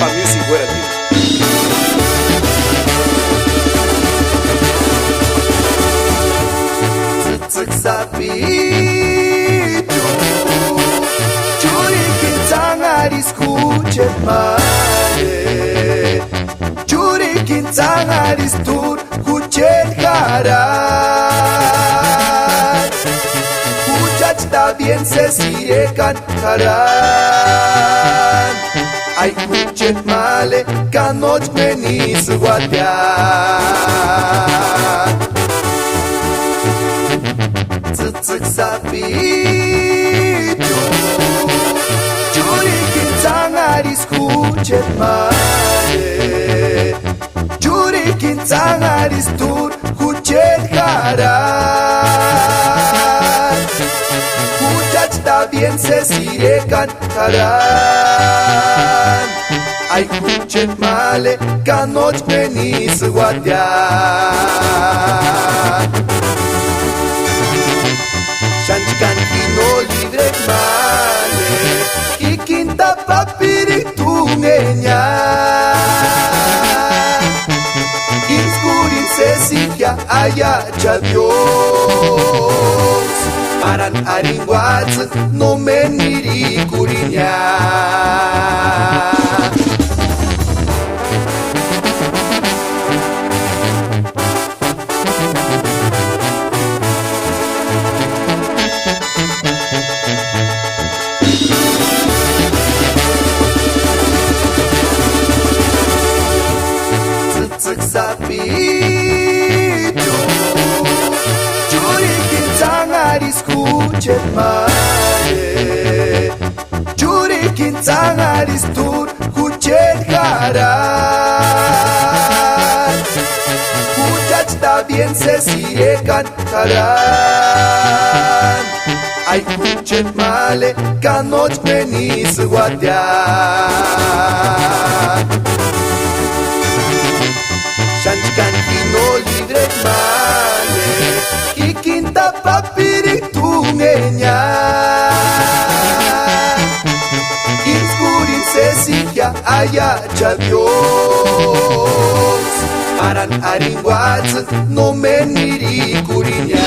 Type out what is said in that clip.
Papa Music fuera, tío. Sapito Churi kintzanga discuche male Churi kintzanga distur kuchen haran Kuchachta bien se sirekan haran Ay kuchen male kanoch menis guatian Sapito Churi kintzanga discuche male Churi kintzanga distur kuchen haran Kuchachta bien se sirekan haran Ay kuchen male kanoch menis guatian Shanchikan kino libre male Kikinta papiritu ngenya Inskurin sesija ayacha Dios Paran aringuatz no meniri kurinya Sapito Churi kintzanga discuche male Churi kintzanga distur kuchen haran Kuchachta bien se sirekan haran Ay kuchen male kanoch menis guatian Shanchikan kino libre male Kikinta papiritu ngenya Inskurin sesija ayacha Dios Paran aringuatz no meniri kurinya